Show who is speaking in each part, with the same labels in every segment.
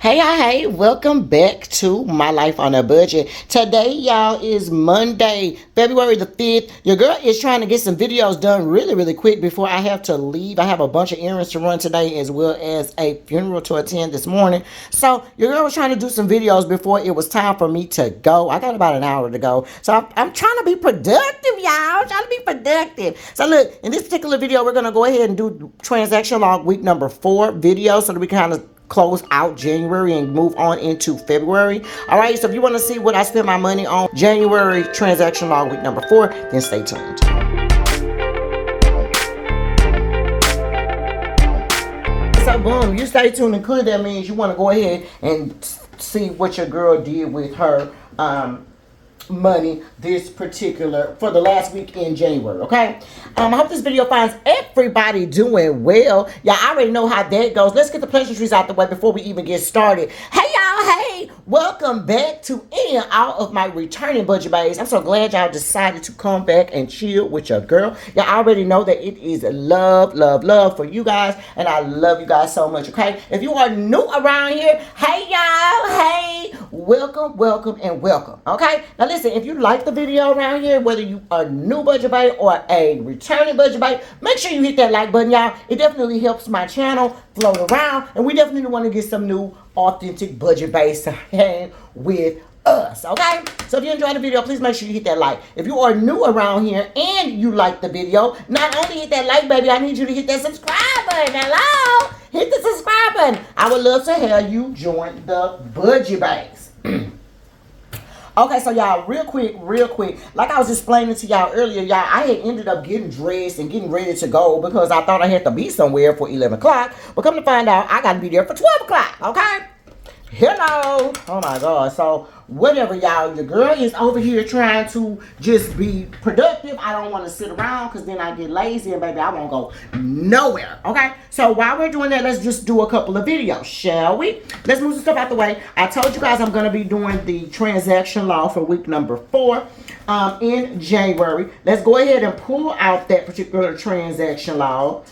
Speaker 1: Hey, welcome back to My Life on a Budget. Today, y'all, is Monday, February the 5th. Your girl is trying to get some videos done really quick before I have to leave. I have a bunch of errands to run today as well as a funeral to attend this morning. So, your girl was trying to do some videos before it was time for me to go. I got about an hour to go. So, I'm trying to be productive, y'all. I'm trying to be productive. So, look, in this particular video, we're going to go ahead and do transaction log week number 4 video so that we kind of close out January and move on into February. All right, so if you want to see what I spent my money on January transaction log week number 4, then stay tuned. So boom, you stay tuned, and clearly that means you want to go ahead and see what your girl did with her money this particular for the last week in January. Okay, I hope this video finds everybody doing well. Y'all already know how that goes. Let's get the pleasantries out the way before we even get started. Hey y'all, hey, welcome back to any and all of my returning budget bays. I'm so glad y'all decided to come back and chill with your girl. Y'all already know that it is love for you guys, and I love you guys so much. Okay, if you are new around here, hey y'all, hey, welcome and welcome. Okay, now listen, if you like the video around here, whether you are a new budget bae or a returning budget bae, make sure you hit that like button, y'all. It definitely helps my channel float around, and we definitely want to get some new authentic budget baes to hang with us. Okay, so if you enjoyed the video, please make sure you hit that like. If you are new around here and you like the video, not only hit that like, baby, I need you to hit that subscribe button. Hello, hit the subscribe button. I would love to have you join the budget baes. Okay, so y'all, real quick, like I was explaining to y'all earlier, y'all, I had ended up getting dressed and getting ready to go because I thought I had to be somewhere for 11 o'clock. But come to find out, I got to be there for 12 o'clock, okay? Hello. Oh, my God. So, whatever, y'all, your girl is over here trying to just be productive. I don't want to sit around because then I get lazy and, baby, I won't go nowhere, okay? So, while we're doing that, let's just do a couple of videos, shall we? Let's move some stuff out the way. I told you guys I'm going to be doing the transaction log for week number 4 in January. Let's go ahead and pull out that particular transaction log.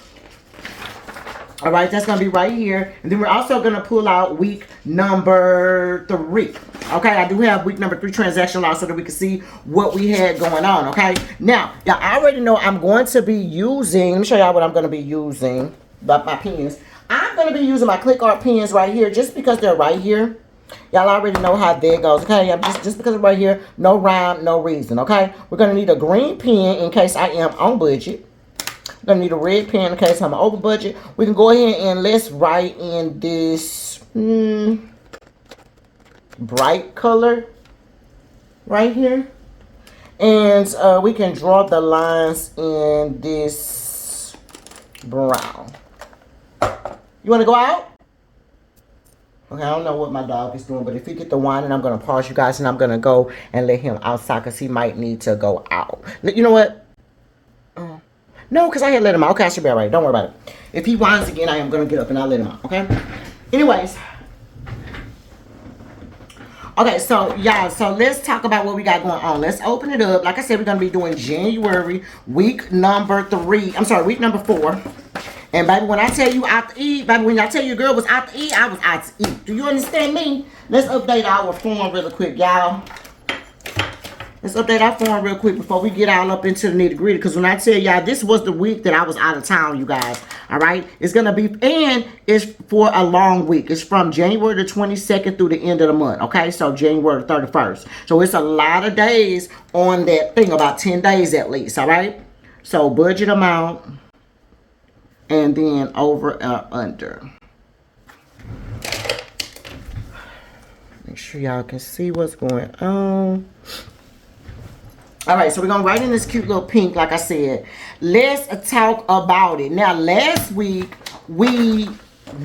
Speaker 1: All right, that's going to be right here. And then we're also going to pull out week number 3. Okay, I do have week number 3 transaction log so that we can see what we had going on. Okay, now, y'all already know I'm going to be using, let me show y'all what I'm going to be using, my pens. I'm going to be using my click art pens right here just because they're right here. Y'all already know how that goes, okay? Just because it's right here, no rhyme, no reason, okay? We're going to need a green pen in case I am on budget. Gonna need a red pen in case I'm over budget. We can go ahead and let's write in this bright color right here, and we can draw the lines in this brown. You want to go out? Okay, I don't know what my dog is doing, but if he get the whining, I'm gonna pause you guys and I'm gonna go and let him outside because he might need to go out. You know what? No, because I had let him out. Okay, I should be all right. Don't worry about it. If he whines again, I am going to get up and I'll let him out, okay? Anyways. Okay, so, y'all, so let's talk about what we got going on. Let's open it up. Like I said, we're going to be doing January, week number 3. I'm sorry, week number 4. And, baby, when I tell you out to eat, baby, when I tell you girl was out to eat, I was out to eat. Do you understand me? Let's update our form really quick, y'all. Let's update our form real quick before we get all up into the nitty-gritty. Because when I tell y'all, this was the week that I was out of town, you guys. All right? It's going to be, and it's for a long week. It's from January the 22nd through the end of the month. Okay? So, January the 31st. So, it's a lot of days on that thing. About 10 days at least. All right? So, budget amount. And then over or under. Make sure y'all can see what's going on. All right, so we're going to write in this cute little pink, like I said. Let's talk about it. Now, last week, we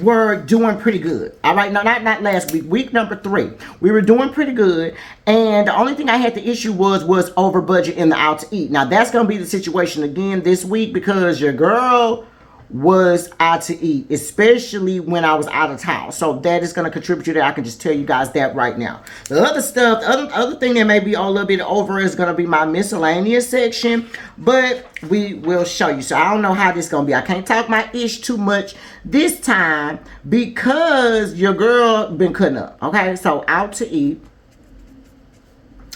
Speaker 1: were doing pretty good. All right, no, not last week. Week number 3. We were doing pretty good. And the only thing I had the issue was over budget in the out to eat. Now, that's going to be the situation again this week because your girl was out to eat, especially when I was out of town. So that is going to contribute to that. I can just tell you guys that right now. The other stuff, the other thing that may be a little bit over is going to be my miscellaneous section, but we will show you. So I don't know how this is going to be. I can't talk my ish too much this time because your girl been cutting up. Okay, so out to eat.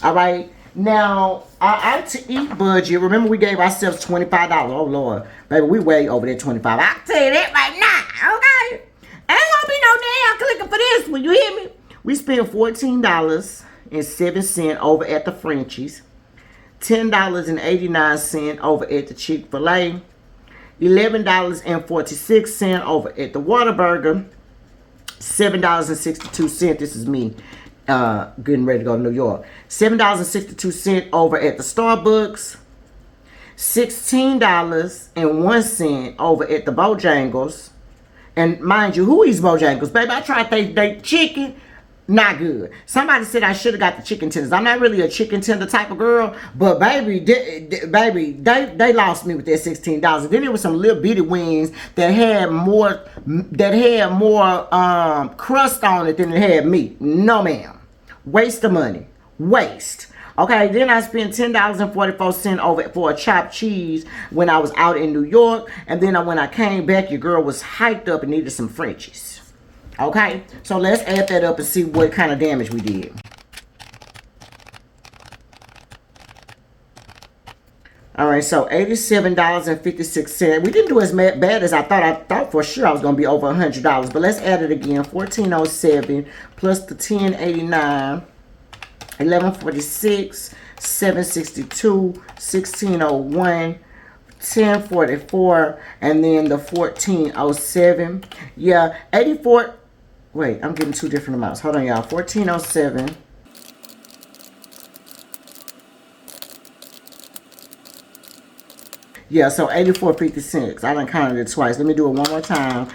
Speaker 1: All right. Now, our out to eat budget, remember we gave ourselves $25. Oh, Lord. Baby, we way over that 25. I can tell you that right now, okay? Ain't gonna be no damn clicking for this one, you hear me? We spent $14.07 over at the Frenchies, $10.89 over at the Chick-fil-A, $11.46 over at the Whataburger, $7.62, this is me. Getting ready to go to New York. $7.62 over at the Starbucks. $16.01 over at the Bojangles. And mind you, who eats Bojangles? Baby, I tried they chicken. Not good. Somebody said I should have got the chicken tenders. I'm not really a chicken tender type of girl, but baby, they lost me with their $16. Then there was some little bitty wings that had more crust on it than it had meat. No, ma'am. Waste of money. Waste. Okay, then I spent $10.44 over for a chopped cheese when I was out in New York. And then when I came back, your girl was hyped up and needed some Frenchies. Okay, so let's add that up and see what kind of damage we did. All right, so $87.56. We didn't do as bad as I thought. I thought for sure I was going to be over $100. But let's add it again. $14.07 plus the $10.89. $11.46. $7.62. $16.01. $10.44. And then the $14.07. Yeah, 84. Wait, I'm getting two different amounts. Hold on, y'all. $14.07. Yeah, so $84.56. I done counted it twice. Let me do it one more time.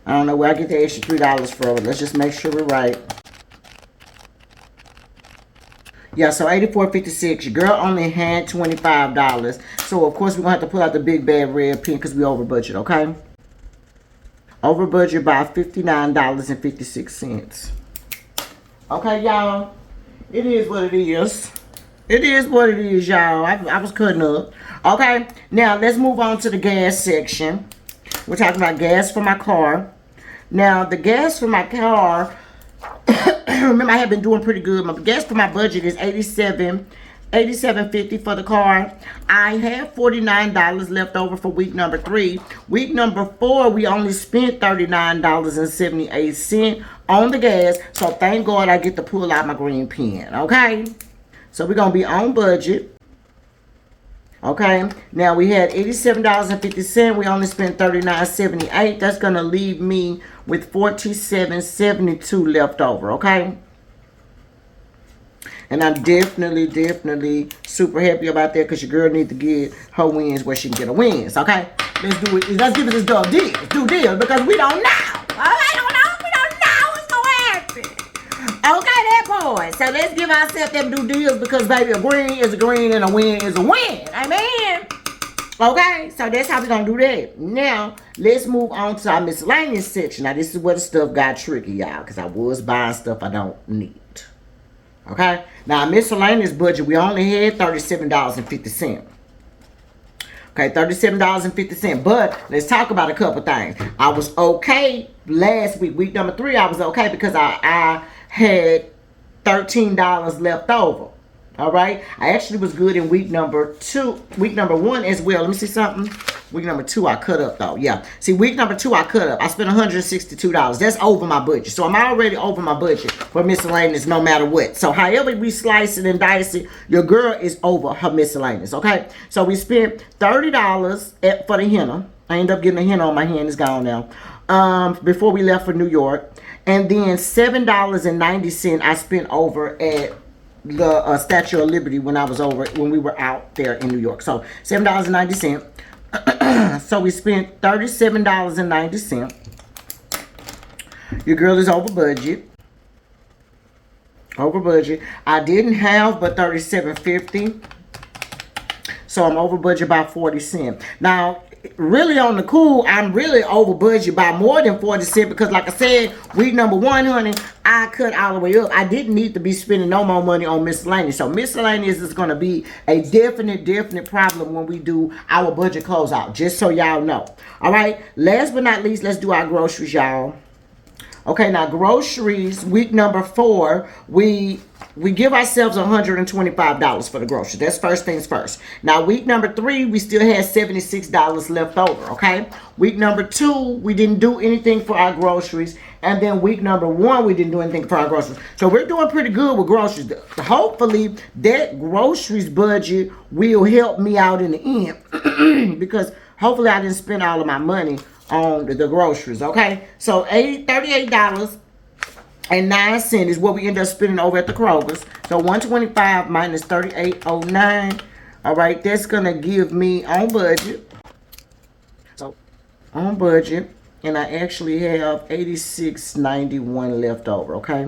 Speaker 1: I don't know where I get the extra $3 from. Let's just make sure we're right. Yeah, so $84.56. Your girl only had $25. So, of course, we're going to have to pull out the big bad red pen because we over budget, okay? Over budget by $59.56. Okay, y'all. It is what it is. It is what it is, y'all. I was cutting up. Okay, now let's move on to the gas section. We're talking about gas for my car. Now, the gas for my car, remember I have been doing pretty good. My gas for my budget is $87.50 for the car. I have $49 left over for week number 3. Week number 4, we only spent $39.78 on the gas. So thank God I get to pull out my green pen, okay? So we're going to be on budget. Okay, now we had $87.50. We only spent $39.78. That's going to leave me with $47.72 left over, okay? And I'm definitely super happy about that because your girl needs to get her wins where she can get her wins, okay? Let's do it. Let's give it this dog deal. Do deal because we don't know. I don't know. We don't know what's going to happen. Okay, that boy. So let's give ourselves them due deals because, baby, a green is a green and a win is a win. Amen. Okay, so that's how we're going to do that. Now, let's move on to our miscellaneous section. Now, this is where the stuff got tricky, y'all, because I was buying stuff I don't need. Okay, now, our miscellaneous budget, we only had $37.50. Okay, $37.50. But let's talk about a couple things. I was okay last week. Week number 3, I was okay because I had $13 left over. All right. I actually was good in week number 2. Week number 1 as well. Let me see something. Week number 2, I cut up though. Yeah. See, week number 2, I cut up. I spent $162. That's over my budget. So I'm already over my budget for miscellaneous no matter what. So however we slice it and dice it, your girl is over her miscellaneous. Okay. So we spent $30 for the henna. I ended up getting a henna on my hand. It's gone now. Before we left for New York. And then $7.90 I spent over at the Statue of Liberty when we were out there in New York. So $7.90. So we spent $37.90. Your girl is over budget. Over budget. I didn't have but $37.50. So I'm over budget by 40 cents. Now, really on the cool, I'm really over budget by more than 40 cents because, like I said, week number 1, honey, I cut all the way up. I didn't need to be spending no more money on miscellaneous. So miscellaneous is going to be a definite problem when we do our budget closeout, just so y'all know. All right, last but not least, let's do our groceries, y'all. Okay, now groceries, week number 4, we give ourselves $125 for the groceries. That's first things first. Now, week number 3, we still had $76 left over, okay? Week number 2, we didn't do anything for our groceries. And then week number 1, we didn't do anything for our groceries. So we're doing pretty good with groceries. Hopefully, that groceries budget will help me out in the end because hopefully I didn't spend all of my money on the groceries, okay? So $38.09 is what we end up spending over at the Kroger's. So 125 minus 38.09. All right, that's gonna give me on budget. So on budget, and I actually have $86.91 left over, okay?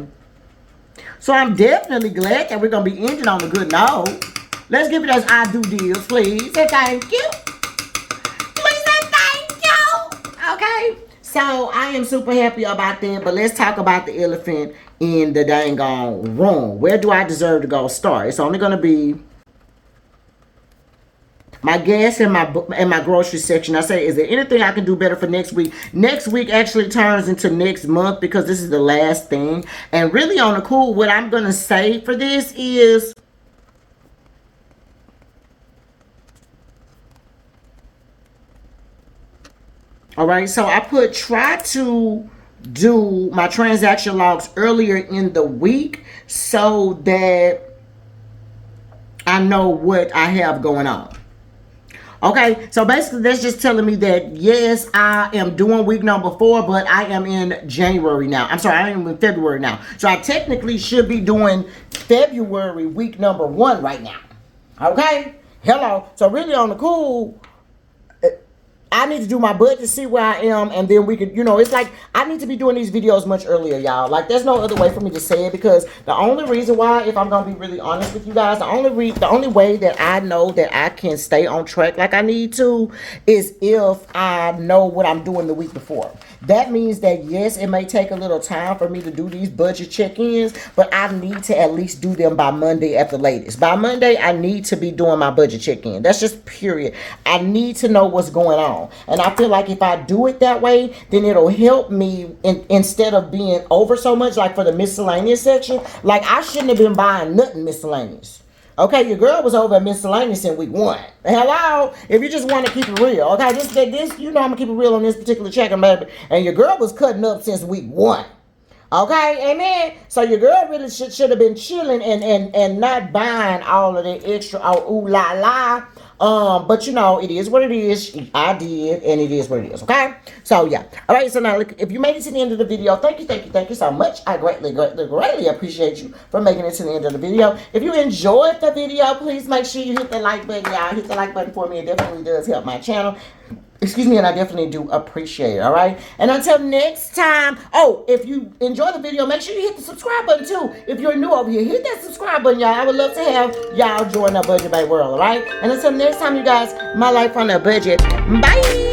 Speaker 1: So I'm definitely glad that we're gonna be ending on a good note. Let's give it those I do deals, please. Say thank you. Okay, so I am super happy about that, but let's talk about the elephant in the dang on room. Where do I deserve to go start? It's only going to be my gas and my grocery section. I say, is there anything I can do better for next week? Next week actually turns into next month because this is the last thing. And really on the cool, what I'm going to say for this is, all right, so I try to do my transaction logs earlier in the week so that I know what I have going on. Okay, so basically that's just telling me that, yes, I am doing week number 4, but I am in January now. I'm sorry, I am in February now. So I technically should be doing February week number 1 right now. Okay? Hello. So really on the cool, I need to do my budget, see where I am, and then we could, it's like I need to be doing these videos much earlier, y'all. Like, there's no other way for me to say it because the only reason why, if I'm gonna be really honest with you guys, the only way that I know that I can stay on track like I need to is if I know what I'm doing the week before. That means that, yes, it may take a little time for me to do these budget check-ins, but I need to at least do them by Monday at the latest. By Monday, I need to be doing my budget check-in. That's just period. I need to know what's going on. And I feel like if I do it that way, then it'll help me instead of being over so much, like for the miscellaneous section. Like, I shouldn't have been buying nothing miscellaneous. Okay, your girl was over at miscellaneous in week 1. Hello? If you just want to keep it real. Okay, this I'm going to keep it real on this particular check-in, baby. And your girl was cutting up since week 1. Okay, amen. So your girl really should have been chilling and not buying all of the extra ooh la la. But it is what it is. I did, and it is what it is. Okay. So yeah. All right. So now, look, if you made it to the end of the video, thank you so much. I greatly appreciate you for making it to the end of the video. If you enjoyed the video, please make sure you hit the like button, y'all. Hit the like button for me. It definitely does help my channel. Excuse me, and I definitely do appreciate it, all right? And until next time, if you enjoy the video, make sure you hit the subscribe button, too. If you're new over here, hit that subscribe button, y'all. I would love to have y'all join our Budget Bay world, all right? And until next time, you guys, my life on a budget. Bye!